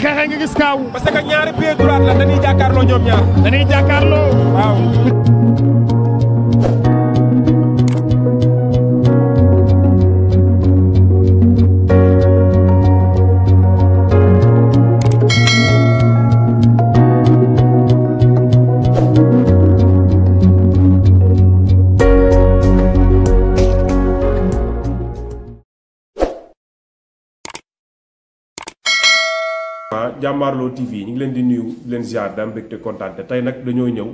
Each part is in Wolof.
xeexee nga gis kaaw. parce que ñaari pied droit la dañuy jàkkaarloo ñoom ñaar. dañuy jàkkaarloo. waaw. Jàmmaarloo TV ñu ngi leen di nuyu di leen ziar daa mbégte kontaan te tey nag dañoo ñëw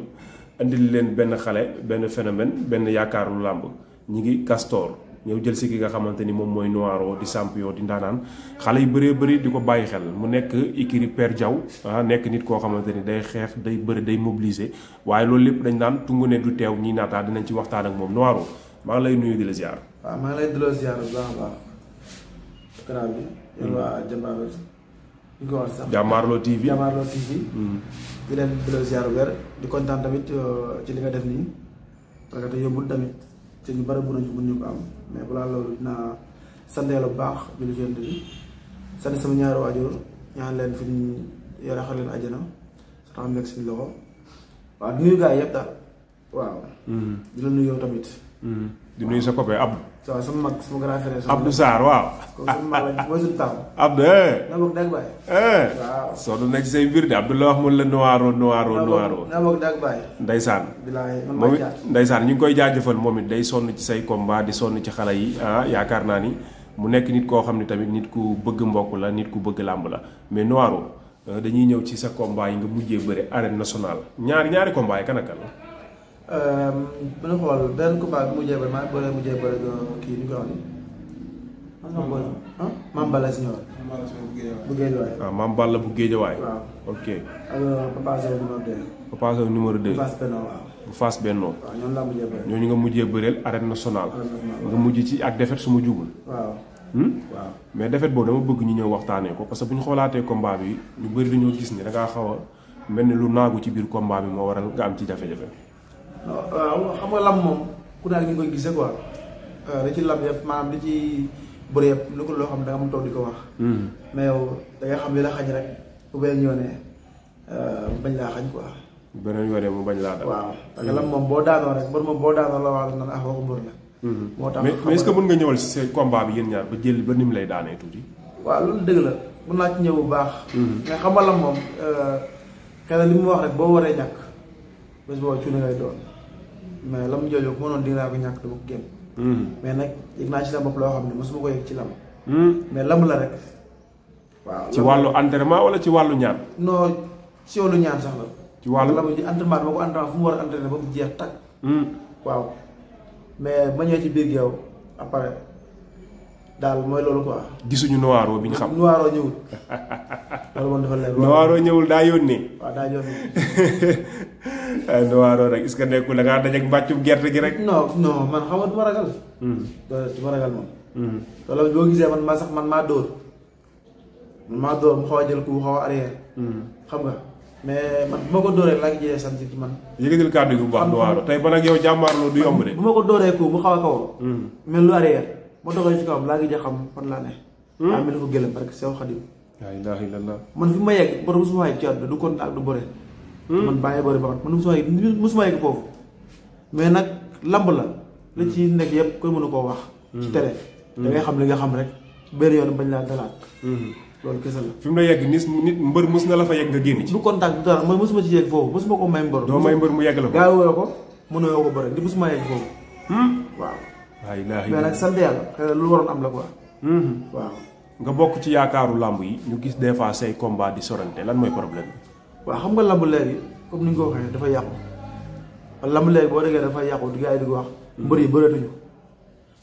andil leen benn xale benn phénomène benn yaakaaru làmb ñi ngi Castor ñëw jël si ki nga xamante ni moom mooy Noiro di champion di ndaanaan xale yu bëree bëri di ko bàyyi xel mu nekk ikiri Père Diaw nekk nit koo xamante ni day xeex day bëri day mobiliser waaye loolu lépp dañ naan tungu ne du teew ñii naataa dinañ ci waxtaan ak moom Noiro maa ngi lay nuyu di la ziar. waaw maa ngi lay delloo ziar bu baax a baax. canal bi. yéen waa Jàmmaarloo TV Jàmmaarloo TV. di leen delloo ziar bu wér di kontaan tamit ci li nga def nii parce que te yombul tamit te ñu bari bu ñu ko am mais balaa loolu dinaa sant yàlla bu baax julli ci Yonent bi sant sama ñaari waajur ñaan leen fi ñu yore xar leen àjjana sa tax nekk suñu loxo waaw di nuyu gars yi yëpp daal waaw. di la nuyu yow tamit. di nuyu sa copain Abdou. waaw sama mag sama grand frère. Abdou Sarr waaw. comme sama mag la mooy suñu taw. Abdou naa bokk dag baay. waaw soo du nekk say mbir de Abdou la wax mun la Noiro. naa bokk dag baay. Ndeysaan. bilaay man moom maa it jaar. Ndeysaan ñu ngi koy jaajëfal moom it day sonn ci say combat di sonn ci xale yi yaakaar naa ni mu nekk nit koo xam ne tamit nit ku bëgg mbokk la nit ku bëgg làmb la mais Noiro dañuy ñëw ci sa combat yi nga mujjee bëri arène nationale ñaari combat yi kan ak kan la. bu ñu xool benn combat bi mujjee bëri maa mujjee bëri kii ni ko wax nii. Mame Balla Junior. bu Géejawaay. waaw Mame Balla bu Géejawaay. waaw ok. ak Papa Sow numéro 2. Papa Sow numéro 2. bu Fass Benno waaw. bu Fass Benno. waaw ñoom laa mujjee bëri. ñooñu nga mujjee bëreel arène nationale. nga mujj ci ak défaite su ma jugul. waaw. waaw mais défaite boobu dama bëgg ñu ñëw waxtaanee ko parce que bu ñu xoolaatee combat bi ñu bëri dañoo gis ni da ngaa xaw a mel ni lu naagu ci biir combat bi moo waral nga am ci jafe-jafe. waaw xam nga lam moom ku daal ñu ngi koy gisee quoi. da ci lam yëpp maanaam di ci bëri yëpp lu ko loo xam da nga mën toog di ko wax. mais yow da nga xam li la xañ rek bu beneen yoonee bañ laa xañ quoi. beneen yoonee mu bañ laa dal. waaw parce que lam moom boo daanoo rek mbër moom boo daanoo la wax naan ah waxu mbër la. moo tax mais est-ce que mën nga ñëwal si seen combat bi yéen ñaar ba jël ba ni mu lay daanee tuuti. waaw loolu dëgg la mën naa ci ñëw bu baax. mais xam nga lam moom xëy na li mu wax rek boo waree ñàkk bés boobu cuune ngay doon mais lam jooju ku mënoon dinaa ko ñàkk dama ko génn. mais nag yëg naa ci sa bopp loo xam ne mosuma ko yëg ci lam. mais lam la rek. waaw ci wàllu entraînement wala ci wàllu ñaan. non ci wàllu ñaan sax la. ci wàllu lam ji entraînement dama ko entraînement fu mu war a entraîné ba mu jeex tàkk. waaw mais ma ñëwee ci biir géew après daal mooy loolu quoi. gisuñu Noiro bi ñu xam. Noiro ñëwul. loolu moom dafa leer. Noiro ñëwul daa yónnee. waaw daa yónnee. Noiro rek est-ce que nekkul da ngaa dajeeg mbàccum gerte gi rek. non man xam nga du ma ragal. du ma ragal moom. loolu boo gisee man maa dóor mu xaw a jël ku xaw a arrière. xam nga mais man bu ma ko dóoree laa ngi jëlee sant ci man. yëgatil kàddu gi bu baax Noiro tey ban ak yow jàmmaarloo du yomb de. bu ma ko dóoree ku mu xaw a kaw. mel lu arrière ma dogalee ci kawam laa ngi jël xam fan laa ne. maa mel ni ko gëlëm parce que sew xadim. laa ilaaha illallaah. man fi ma yegg borom musuma yegg ci àdduna du contact du bëre. man bàyyi bëri ba man musuma yegg foofu. mais nag lamb la. li ci nekk yëpp koy mënu koo wax. ci télé. da ngay xam li nga xam rek benn yoon bañ laa dalaat. loolu kese la. fi mu la yegg nit mbër mës na la fa yegg nga génn ci. du contact du dara man mosuma ci yegg foofu mosuma ko may mbër. doo may mbër mu yegg la ko. gaa woo ko mënoo ko bëri di mosuma yegg foofu. waaw. laa ilaaha mais nag sant yàlla xëy na lu waroon am la quoi. waaw. nga bokk ci yaakaaru làmb yi ñu gis des fois say combat di sorante lan mooy problème bi. waaw xam nga lamb léegi comme ni nga ko waxee dafa yàqu. lamb léegi boo déggee dafa yàqu di gaa yi di ko wax. mbër yi bëreetuñu.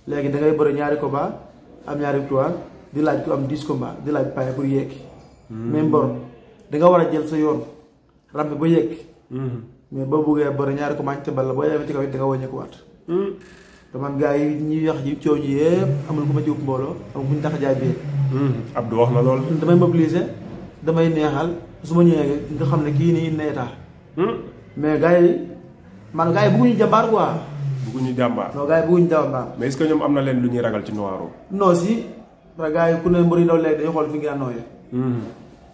léegi da ngay bëri ñaari combat am ñaari victoire di laaj ku am 10 combat di laaj paye pour yéegi. mais mbor da nga war a jël sa yoon rambi ba yéegi. mais boo buggee bëri ñaari combat te bal la boo yemee ci kaw it da nga wàññeeku waat. te man gaa yi ñuy wax ji coow ji yëpp amul ku ma ci ëpp mbooloo amul bu ñu tax a jaay biir. Abdou wax na lool. damay mobiliser damay neexal su ma ñëwee nga xam ne kii nii indi état. mais gars yi man gars yi bëgguñu jàmbaar quoi. bëgguñu jàmbaar. non gars yi bëgguñu jàmbaar. mais est-ce que ñoom am na leen lu ñuy ragal ci Noiro. non si parce que gars yi ku ne mbëri ndaw léegi dañuy xool fi nga nooyee.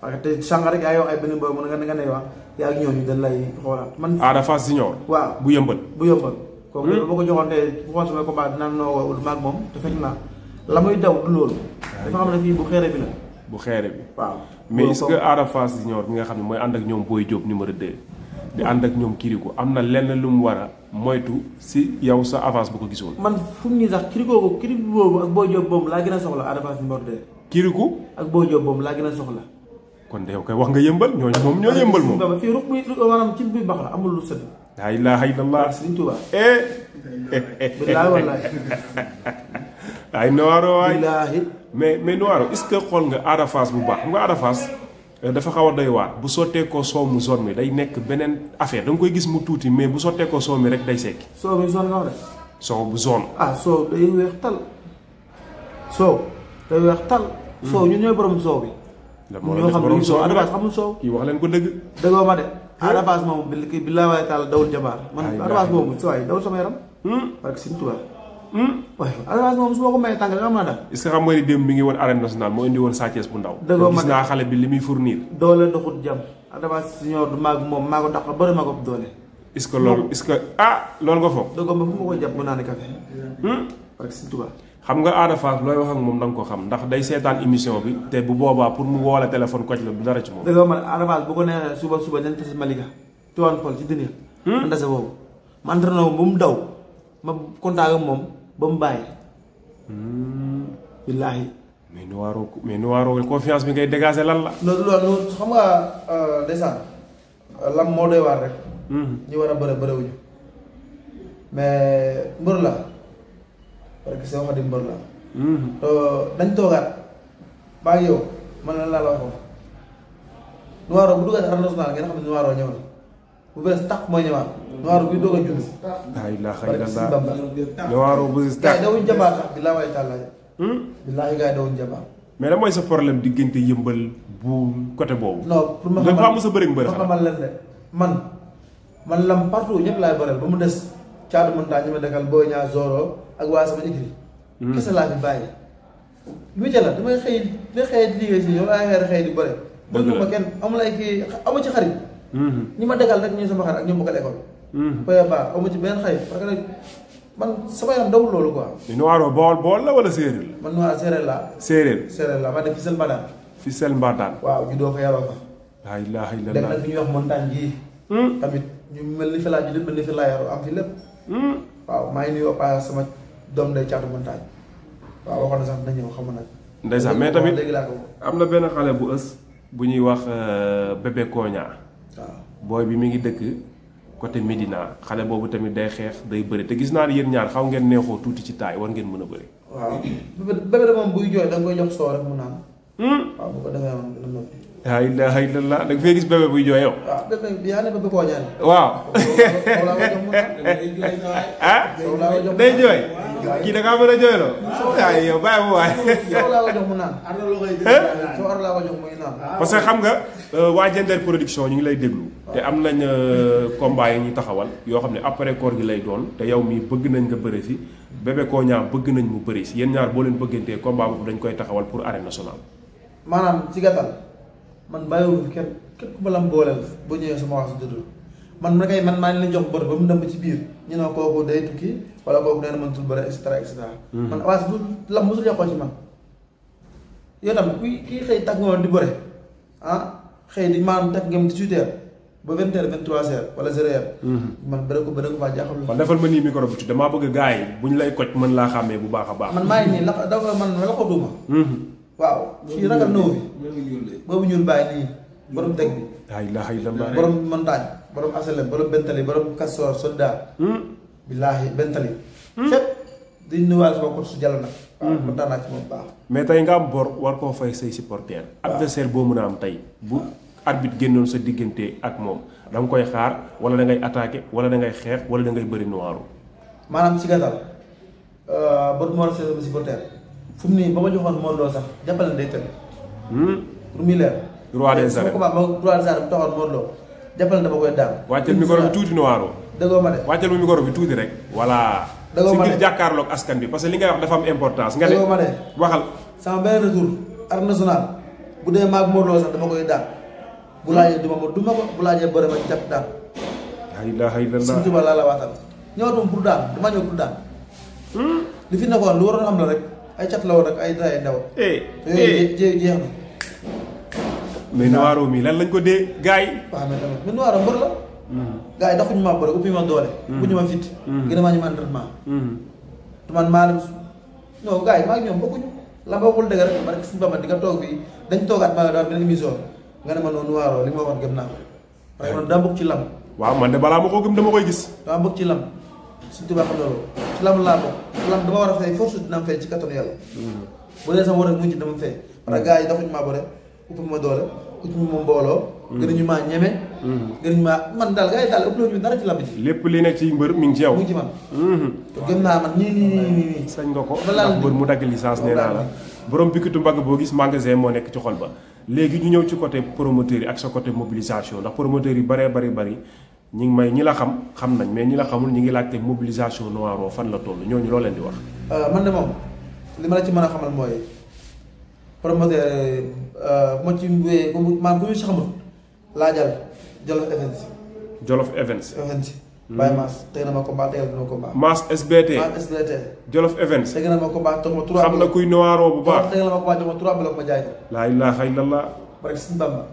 parce que te sànq rek yaa ngi wax ay benn boobu nga ne wax yaa ngi ñooñu dañ lay xoolaat man. Ada Fass Junior. waaw bu yëmbal. bu yëmbal. kooku boo ko joxoon tey bu xool sama combat dinaa noo maag moom te fekk naa la muy daw du loolu. dafa xam ne fii bu xeere bi la. bu xeere bi. waaw mais est-ce que Ada Fass Junior bi nga xam ne mooy ànd ak ñoom Boy Diop numéro 2 di ànd ak ñoom Kirikou am na lenn lu mu war a moytu si yow sa avance bu ko gisoon. man fu mu nii sax Kirikou boobu ak Boy Diop boobu laa gën a soxla Ada Fass numéro 2. Kirikou ak Boy Diop boobu laa gën a soxla. kon de yow koy wax nga yëmbal ñooñu moom ñoo yëmbal moom. fii ruq bi maanaam ci biir bax la amul lu sëdd. laa ilaaha illallah. Sëriñ Tuubaa. billaay wallaay. ay Noiro waay. billaahi. mais Noiro est-ce que xool nga Ada Fass bu baax xam nga Ada Fass dafa xaw a doy waar bu sottee ko soow mu zone mi day nekk beneen affaire da nga koy gis mu tuuti mais bu sottee ko soow mi rek day sekki. soow mi zone nga wax de. soow bu zone. soow day weex tal. soow day weex tal. soow ñun ñooy borom soow bi. ñoo xam ne soow Ada Fass xamul soow. kii wax leen ko dëgg. dëggoo ma de. Ada Fass moom bi laa waaye taal dawul jabaar. man Ada Fass moom si waay dawul sama yaram. parce que Sëriñ Tuubaa. waaye Ada Fass moom su ma ko mayee tànk nga xam naa daal. est-ce que xam nga ni démb mi ngi woon arène nationale moo indi woon Sa Thiès bu ndaw. dëggoo ma gis naa xale bi li muy fournir. doole doxut jam Ada Fass Junior du maag moom maa ko dàq bëri ma ko doole. est-ce que loolu est-ce que loolu nga foog. dëggoo ma fu ma ko jàpp mën naa ne café. parce que Sëriñ Tuubaa. xam nga Ada Fass looy wax ak moom da nga ko xam ndax day seetaan émission bi te bu boobaa pour mu woo la téléphone koj la du dara ci moom. dëggoo ma Ada Fass bu ko neexee suba nañ tase Malika. Tivaouane Peulh ci dënnu. man dase boobu. ma entraîné ba mu daw ma contact ak moom ba mu bàyyi. billaahi. mais Noiro confiance bi ngay dégager lan la. loolu xam nga ndeysaan lam moo doy waar rek. ñi war a bëriwuñu mais mbër la parce que soo xam mbër la. dañ toogaat maa ngi yow man la laa la waxoon Noiro bu duggaat arène nationale ngeen xam ne Noiro ñëw na bu bees tàq mooy ñëwaat Noiro buy doog a judd. laa ilaaha illallaah Noiro bu bees tàq. gars yi dawuñ jabaar sax billaahi waay tàllaa billaahi gars yi dawuñ jabaar. mais la mooy sa problème diggante yëmbal bu côté boobu. non pour ma xamal dafa mos a bëri mbër xamal leen de man lam partout ñëpp laay bëreel ba mu des caatu montagne ñi ma dekkal Boy Niang Zoro ak waa sama écrit. kese laa fi bàyyi. lu ca la damay xëy liggéey si yow laay xëy di bëre. dëgg la ma kenn amul ay kii amu ci xarit. ñi ma dekkal rek ñu sama xarit ak ñu bokkal école. Poya Ba amu ci benn xarit parce que man sama yaram dawul loolu quoi. Noiro bool la wala séeréer la. man Noiro séeréer laa. séeréer laa ma def Fissel Mbadaan. Fissel Mbadaan. waaw ñu doo fa yaroo fa. laa ilaaha illallaah. dem nag fi ñuy wax montagne gii. tamit ñu mel ni fi laa juddee mel ni fi laa yaroo am fi lépp. waaw maa ngi nuyoo pa sama doom day caatu montagne. waaw waxoon na sax dina ñëw xam nag. ndeysaan mais tamit léegi laa ko. am na benn xale bu ës bu ñuy wax bébé Koña. waaw booy bi mi ngi dëkk côté Médina xale boobu tamit day xeex day bëri te gis naa ne yéen ñaar xaw ngeen neexoo tuuti ci taay war ngeen mën a bëri. waaw bébé de moom buy jooy da nga koy jox soo rek mu naan. waaw bu ko defee moom dina noppi. laa ilaaha illallaah da nga fay gis bébé buy jooy yow. waaw bébé bi yaa ne bébé Koña ne. waaw. soo laa ko jox mu naan. day jooy. kii da ngaa mën a jooyloo. waaye yow bàyyi mu waay. soo laa ko jox mu naan. soo ar laa ko jox muy naan. parce que xam nga waa Diender production ñu ngi lay déglu. te am nañ combat yi ñu taxawal yoo xam ne après koor gi lay doon te yow mii bëgg nañ nga bëri si bébé Koña bëgg nañ mu bëri si yéen ñaar boo leen bëggantee combat boobu dañ koy taxawal pour arène nationale. maanaam ci gàttal man bàyyiwul kenn képp ku ma lam booleel bu ñëwee sama wax si dëdd man ma kay man maa ngi leen jox bët ba mu dem ci biir ñu ne kooku day tukki wala kooku nee na mënatul bëre et cetera et cetera. man avance bu lam mosul yàqoo ci man. yow tam kii xëy tàgg nga di bëre xëy di maanaam tàgg ngeen 18h ba 20h 23h wala 0h. man bëre ko faa jaaxal. kon defal ma nii micro bi tuuti damaa bëgg gars yi bu ñu lay koj mën laa xàmmee bu baax a baax. man maa ngi nii dafa man laxatuma. waaw fii ragal nëw bi. boobu ñuul bàyyi nii borom teg bi. laa ilaaha illallaah. borom montagne borom asalem borom bentali borom kastoor soldat. billaahi bentali. fépp di nuyuwaale sama kot su jàll nag. waaw kontaan naa ci moom baax. mais tey nga am bor war koo fay say supporters. adversaire boo mën a am tey bu arbitre génnoon sa diggante ak moom da nga koy xaar wala da ngay attaqué wala da ngay xeex wala da ngay bëri Noiro. maanaam ci gàttal bor moo war a sama supporter fu mu nii ba ma joxoon Modou Lo sax jàppale na day tëdd. pour muy leer. roi des arènes sama combat roi des arènes bu taxoon Modou Lo jàppale na dama koy daan. wàccal micro bi tuuti Noiro. dëggoo ma de. wàccal mu micro bi tuuti rek. voilà. dëggoo ma de si ngir jàkkaarloog askan bi parce que li ngay wax dafa am importance. nga ne dëggoo ma de. waxal. sama benn retour arène nationale bu dee maag Modou Lo sax dama koy daan bu laajee duma ko bu laajee bëre ma jàpp daan. la ilaha illallah Sëñ Tuubaa laa la waatal ñëwatuma pour daan dama ñëw pour daan. li fi nekkoon lu waroon am la rek ay cat la woon rek ay day ndaw. yooyu jeex na. mais Noiro mi lan lañ ko dee gars yi. waaw mais tamit mais Noiro mbër la. gars yi dafuñu ma bëre ubbi ma doole. bu ñu ma fit. gën a maa ñu ma entraînement. te man maa leen non gars yi maa ngi ñoom bokkuñu la ma waxul dëgg rek ma rek suñu bamba di nga toog fii dañ toogaat maa daal benn émission nga ne ma noonu Noiro li ma waxoon gëm naa ko. parce que man daa bokk ci lamb. waaw man de balaa ma koo gëm dama koy gis. daa bokk ci lamb suñu tubaab xam loolu ci lamb laa bokk lamb dama war a fay force dina am fay ci kattanu yàlla. bu dee sama war a mujj dama fay. parce que gars yi dafuñu maa bëre ubbi ma doole ubbi ma mbooloo. gënuñu maa ñeme. gënuñu maa man daal gars yi daal ëpp ñu dara ci lamb ji. lépp li nekk ci mbër mi ngi ci yow. mu ngi ci man. te gëm naa man nii. sañ nga ko ndax mbër mu dagg licence nee naa la. borom pikitu mbagg boo gis magasin moo nekk ci xol ba. léegi ñu ñëw ci côté promoteur yi ak sa côté mobilisation ndax promoteur yi bari ñi ngi may ñi la xam nañ mais ñi la xamul ñi ngi laajte mobilisation Noiro fan la toll ñooñu loo leen di wax. man de moom li ma la ci mën a xamal mooy promoteur ma ci wéyee maanaam ku ñu si xamul laajal Jolof Events. Jolof Events. Baye Mass teg na ma combat tegal na ma combat. Mass SBT. Jolof Events. teg na ma combat jox ma 3. xam na kuy Noiro bu baax. teg na ma combat jox ma 3 blocs ma jaay ko. laa ilaaha illallah. barke Sëñ Bamba.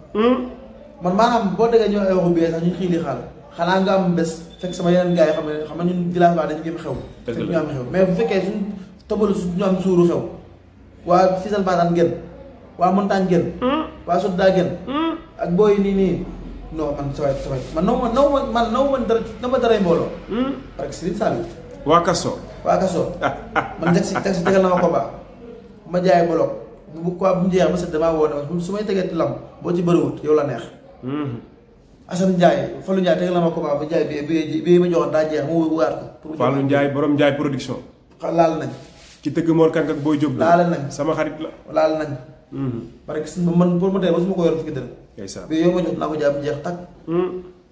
man maanaam boo déggee ñoo ay waxu bee sax ñu xiili xaal xanaa nga am bés fekk sama yeneen gars yi xam nga ñun village ba dañu gëm xew. fekk ñu am xew mais bu fekkee suñ tëbalu ñu am suuru xew waa Fisal Badane gën waa Montagne gën waa Sodda gën ak booy nii non man saway man naw ma dara na ma daray mbooloo parce que Serigne Saliou waa Kasso man teg si tegal na ma combat ma jaay bolok bu quoi bu mu jeex ma set damaa woo ne su may tegee lam boo ci bëriwut yow la neex Assane Ndiaye Fallou Ndiaye tegal na ma combat ba jaay bi ma joxoon daa jeex mu waat ko Fallou Ndiaye borom Ndiaye production laal nañ ci tëgg Mor Kang ak Boy Diop laal nañ sama xarit la laal nañ parce que man pour ma tey ba su ma ko yor fukki dërëm bi yow ma jox naa ko jaay bu jeex takk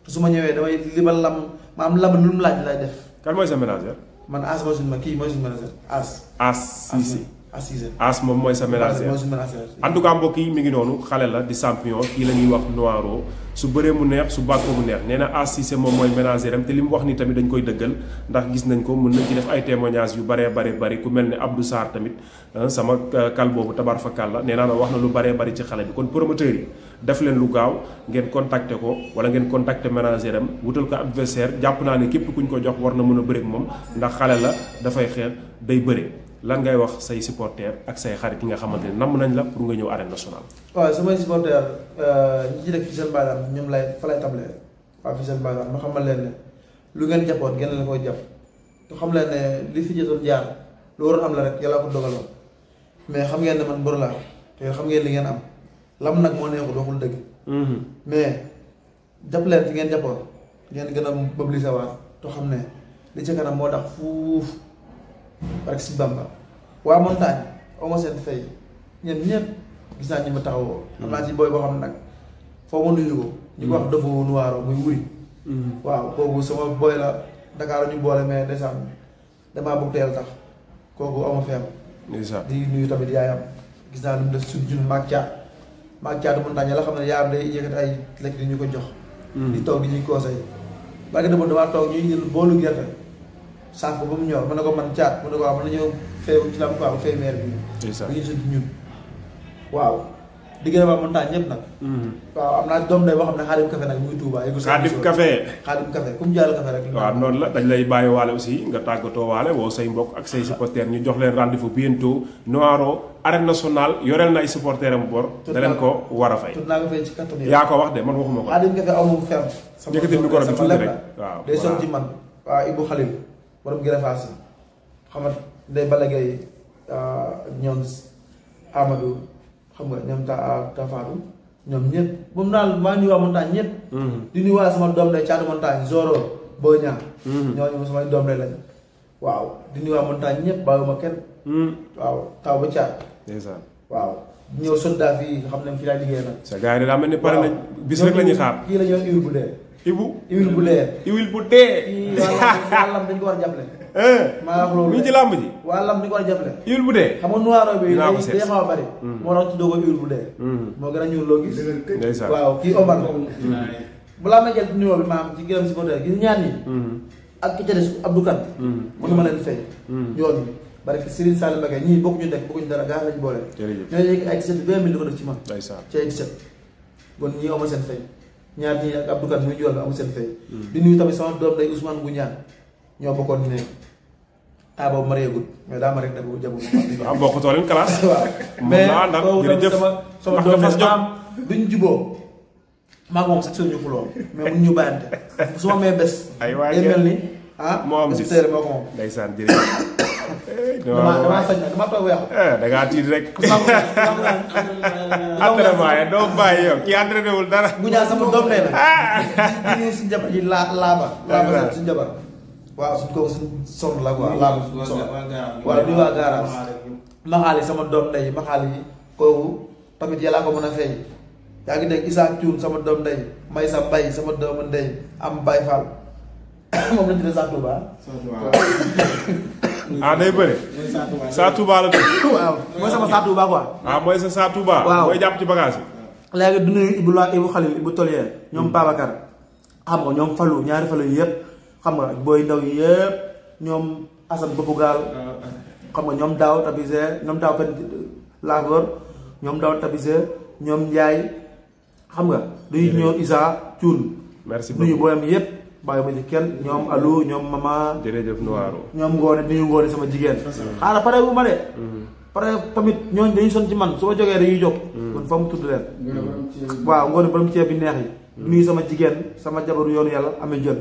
te su ma ñëwee damay li ma lam ma am lam lu mu laaj lay def kan mooy sa ménagère man As mooy suñu ma kii mooy suñu ménagère As moom mooy sa ménagère en tout cas mbokk yi mi ngi noonu xale la di champion kii la ñuy wax Noiro su bëree mu neex su bàkkoo mu neex nee na As Cissé moom mooy ménagère am te li mu wax ni tamit dañ koy dëggal ndax gis nañ ko mën nañ ci def ay témoignages yu bari ku mel ne Abdou Sarr tamit sama kal boobu tabar fa kal la nee naa la wax na lu bari ci xale bi kon promoteur yi def leen lu gaaw ngeen contacter ko wala ngeen contacter ménagère am wutal ko adversaire jàpp naa ne képp kuñ ko jox war na mën a bëre ak moom ndax xale la dafay xeex day bëre lan ngay wax say supporters ak say xarit yi nga xamante ne namm nañ la pour nga ñëw arène nationale. waaw samay supporters ñi ci def Fisal Badane ñoom fa lay table waaw Fisal Badane ma xamal leen ne lu ngeen jàppoon ngeen leen koy jàpp te xam leen ne li fi jotoon jaar lu waroon am la rek yàlla ko dogaloon mais xam ngeen ne man mbër laa te xam ngeen li ngeen am lam nag moo neexul waxul dëgg. mais jàpp leen fi ngeen jàppoon ngeen gën a mobiliser waat te xam ne li ci kanam moo tax fuuf. parce que si Bamba waa Montagne au moins seen fay ñun ñëpp gis naa ñu ma taxawoo. am naa ci booy boo xam ne nag foo ma nuyu ko. ñu ko wax Dofo Noiro muy wuri. waaw kooku sama booy la Dakar ñu boole mais ndeysaan damaa bëgg teel tax kooku aw ma fi am. di nuyu tamit yaayam gis naa lu mu def suñ jun maag caatu Montagne la xam ne yaayam day yëkkati ay lekk di ñu ko jox. di toog di ñuy conseil ba nga demoon damaa toog ñuy jël boolu gerte. saaf ko ba mu ñor mën na ko man caat mën na ko waaw mën nañoo fay ci lam quoi fay maire bi bu ñu sut ñun waaw diggée waa Montagne ñëpp nag waaw am naa doom day boo xam ne Xaadim Café nag mu ngi Touba Xaadim Café ku mu jaal café rek waaw noonu la dañ lay bàyyi waale aussi nga tàggatoo waale woo say mbokk ak say supporters ñu jox leen rendez-vous bientôt Noiro arène nationale yoreel na ay supporters am bor da leen ko war a fay tout naa ko fay ci kattan yaa ko wax de man waxuma ko Xaadim Café amu ferme yëkkatil micro bi tuuti rek waaw day son ci man waaw Ibou Khalil borom Gréfaas yi xam nga day balagay ñoom Amadou xam nga ñoom Tafatou ñoom ñëpp moom daal maa ngi waa Montagne ñëpp. di nuyuwaale sama doom day caatu Montagne Zoro Boña. ñooñu samay doom day lañ. waaw di nuyuwaale Montagne ñëpp bàyyiwuma kenn. waaw taw ba caat. ndeysaan waaw ñëw soldat fii nga xam ne fii laa liggéey nag. sa gars yi daa mel ni pare nañ bis rek la ñuy xaar. kii la ñuy wax bu dee. iwil bu leer. iwil bu dee. kii waa lam dañ ko war a jàppale. maa wax loolu mi ngi ci làmb ji. waa lam dañ ko war a jàppale. iwil bu dee. xam nga noiro bi dinaa ko seet day xaw a bari. moo tax tuddoo ko iwil bu dee. moo gën a ñuul loo gis. ndeysaan waaw kii Omar la. balaa may jël numéro bi maam ci gërëm si côté gis ñaar ñi. ak ki ca des Abdou Kane. mënuma leen fay. yoon bi bari ki Serigne Sall Mbacké ñii bokkuñu def bokkuñu dara gaa lañu boole. jërëjëf ñoo yëg ay 17 20 000 di ko def ci man. ndeysaan ci ay 17 kon ñii amu seen fay ñaar ñii ak Abdou Kane muy jool bi amu seen fay. di nuyu tamit sama doom day Ousmane Gouñaan ñoo bokkoon di nekk boobu mareegul mais daa ma rek dafa jabu. waaw bokkutoo leen classe. waaw mais jërëjëf sama doom bi maam duñ juboo maa ngi moom sax suñu xuloo mais buñ ñu bàyyante su ma mee bés. ay waay day mel ni moo am gis moo ko moom. ndeysaan jërëjëf. damaa sañ nag damaa toog yàqu. da ngaa tiit rek. entraînement yi doo bàyyi yow kii entraîné wul dara. bu ñaan sama doom lay nag. di nuyu suñu jabar ji laaba suñu jabar. waaw suñ kooku suñ sonn la quoi laaba suñ sonn. waaw di waa garage. maxaali sama doom ndey maxaali kooku tamit yàlla ko mën a fay. yaa ngi dégg Issa Thioune sama doom ndey may sa mbay sama doomu ndey am Baye Fall moom lañ tuddee Sa Touba. day bëre. Sa Touba la dëgg. waaw mooy sama Sa Touba quoi. mooy sa Sa Touba. waaw mooy jàpp ci bagage yi. léegi du nuyu Ibou Khalil Ibou Tolier ñoom Babacar xam nga ñoom Fallou ñaari Fallou yi yëpp xam nga booy ndaw yi yëpp ñoom Assane Bopp Gaal xam nga ñoom Daaw Tabisé ñoom Daaw Pen Lagor ñoom Daaw Tabisé ñoom Ndiaye xam nga duy ñëw Issa Thioune. merci beaucoup nuyu booyam yëpp bàyyi ma ci kenn ñoom Alou ñoom Mama. jërëjëf Noiro. ñoom Ngoone nuyu Ngoone sama jigéen. xaaral pare bu ma de. pare tamit ñooñu dañuy son ci man su ma jógee dañuy jóg. kon fa mu tudd leen. waaw Ngoone borom ceeb bi neex yi. nuyu sama jigéen sama jabaru yoonu yàlla amee jël.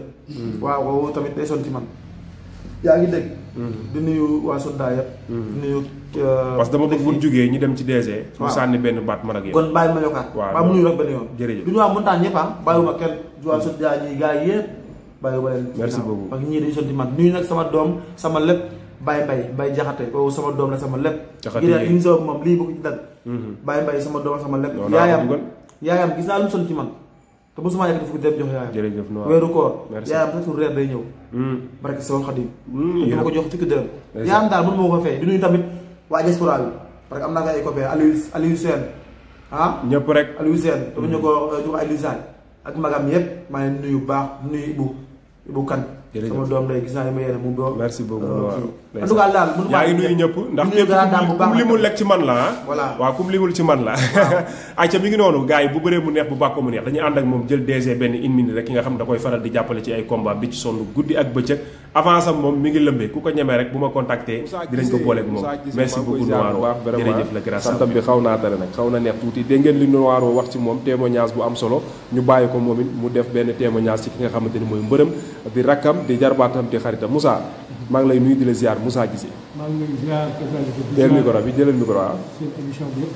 waaw boobu tamit day son ci man. yaa ngi dégg. di nuyu waa Sonda yëpp. di nuyu. parce que dama bëgg bu ñu jugee ñu dem ci DG. waaw mu sànni benn baat man ak yow. kon bàyyi ma yokkaat. waaw mu nuyu rek benn yoon. jërëjëf du ñu waa montagne ñëpp bàyyiwuma kenn waa Sonda ñi gars yi yëpp bàyyiwuma leen. merci beaucoup parce que ñii dañu son ci man nuyu nag sama doom sama lépp Baye Mbaye Jaxate kooku sama doom la sama lépp. Jaxate yi émission bi moom lii bëgg ci dal. Baye Mbaye sama doom sama lépp. yaayam gis naa lu mu son ci man te mosuma yegg dafa dem jox yaayam. jërëjëf Noiro weeru koor. merci yaayam sax su reer day ñëw. barke sama xadim. dama ko jox fukki dërëm. merci yaayam daal mënu ma ko fay di nuyu tamit waa diaspora bi parce que am naa fa ay copains Aliou Sène ñëpp rek. Aliou Sène dama ñu ko jox ay Lisane ak magam yëpp maa ngi nuyu bu baax nuyu Ibou Kane. jërëjëf sama doom day gis naa ne ma yéene mu doom. merci beaucoup Noiro. en tout cas daal mënu yaa ngi nuyu ñëpp ndax képp kum limul lekk ci man la voilà waaw kum limul ci man la ayca mi ngi noonu gars yi bu bëree mu neex bu bàkkoo mu neex dañuy ànd ak moom jël DG benn une minute rek ki nga xam da koy faral di jàppale ci ay combat bi ci sonn guddi ak bëccëg avance am moom mi ngi lëmbee ku ko ñemee rek bu ma contacté dinañ ko booleeg moom merci beaucoup Noiro jërëjëf la grâce santam bi xaw naa tare nag xaw na neex tuuti dégg ngeen li Noiro wax ci moom témoignage bu am solo ñu bàyyi ko moom it mu def benn témoignage ci ki nga xamante ni mooy mbërëm di rakkam di jarbaatam di xaritam Moussa maa ngi lay nuyu di la ziar Moussa Guissé. maa ngi lay ziar jël micro bi jëlal micro waaw. seen émission bi yëpp.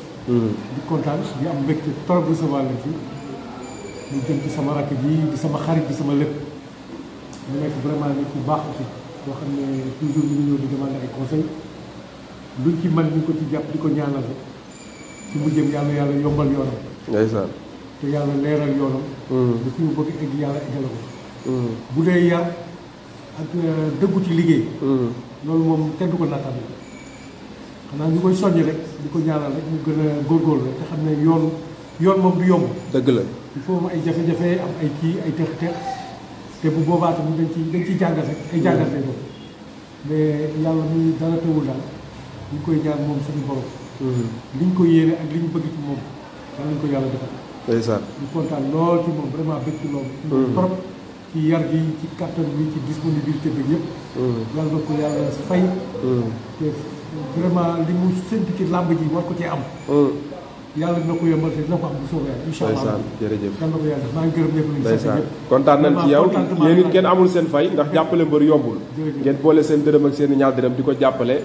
di kontaan di am mbégte trop recevoir leen fii ñu jëm ci sama rakk ji di sama xarit di sama lépp mu nekk vraiment nit ku baax aussi boo xam ne toujours ñu ngi ñëw di demander ay conseils luñ ci man ñu ko ci jàpp di ko ñaanal rek ci mu jëm yàlla yombal yoonam. ndeysaan. te yàlla leeral yoonam. da fi mu bëgg egg yàlla eggale ko. bu dee yar ak dëggu ci liggéey. loolu moom kenn du ko naataal xanaa ñu koy soññ rek di ko ñaanal rek mu gën a góorgóorlu rek te xam ne yoon moom du yomb. dëgg la. il faut am ay jafe-jafe am ay kii ay tex-tex te bu boobaa tamit dañ ciy jàngal rek ay jàngal lay doon mais yàlla muy dara teewul daal ñu koy ñaan moom suñu borom. liñ ko yéene ak li ñu bëgg ci moom yàlla nañ ko yàlla defal. ndeysaan. ñu kontaan lool ci moom vraiment bëgg ci loolu. trop. ci yar gi ci kattan bi ci disponibilité bi yëpp. yàlla na ko yàlla fay. te vraiment li mu séntu ci làmb ji war ko cee am. yàlla dina ko yombal te dina ko am bu soobee yàlla incha allah. jërëjëf yàlla na ko yàlla maa ngi gërëm ñëpp ñu sant ñëpp. kontaan nañ ci yow yéen it kenn amul seen fay ndax jàppale mbër yombul. ngeen boole seen dërëm ak seen ñaar dërëm di ko jàppale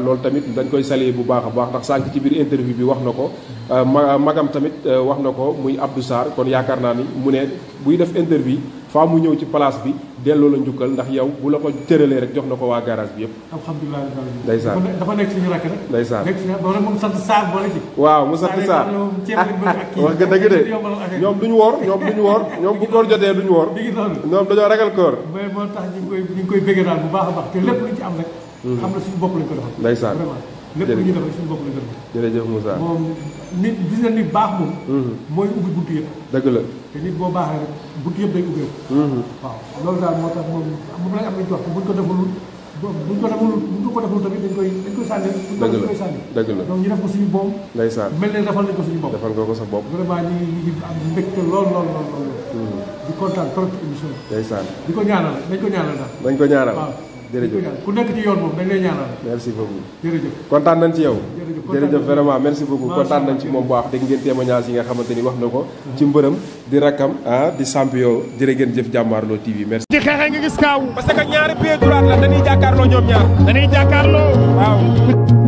loolu tamit dañ koy saluer bu baax a baax ndax sànq ci biir interview bi wax na ko magam tamit wax na ko muy Abdou Sarr kon yaakaar naa ni mu ne buy def interview faa mu ñëw ci place bi delloo la njukkal ndax yow bu la ko cëralee rek jox na ko waa garage bi yëpp. alhamdulilah ndeysaan dafa nekk suñu rakk rek. ndeysaan nekk suñu ba moom sant Sarr boole ci. waaw mu sant Sarr wax nga dëgg de ñoom duñu woor ñoom bu koor jotee duñu woor. mi ngi noonu ñoom dañoo ragal koor. mais moo tax ñu ngi koy bëggee daal bu baax a baax te lépp luñ ci am rek. xam na suñu bopp lañ ko defal. ndeysaan vraiment lépp lu ñuy def rek suñu bopp lañ ko defal. jërëjëf Moussa moom nit gis nga nit baax moom. mooy ubbi buntu yëpp. dëgg la te nit boo baaxee rek buntu yëpp day ubbeeku. waaw loolu daal moo tax moom lañ am nañ ci wax te buñ ko deful tamit dañ koy sànni. dëgg la dañ koy sànni. dëgg la donc ñu def ko suñu bopp. ndeysaan mel ne defal nañ ko suñu bopp. defal nga ko sa bopp. vraiment ñu ngi am mbégte lool. di kontaan trop ci émission bi. ndeysaan di ko ñaanal dañ ko ñaanal daal. dañ ko ñaanal. waaw jërëjëf ku nekk ci yoon moom dañ lay ñaanal. merci beaucoup jërëjëf kontaan nañ ci yow. jërëjëf vraiment merci beaucoup kontaan nañ ci moom bu baax dégg ngeen témoignage yi nga xamante ni wax na ko ci mbërëm di rakkam di champion jërë ngeen jëf Jàmmaarloo TV merci. ci xeexe nga gis kaaw. parce que ñaari pied droit la dañuy jàkkaarloo ñoom ñaar. dañuy jàkkaarloo. waaw.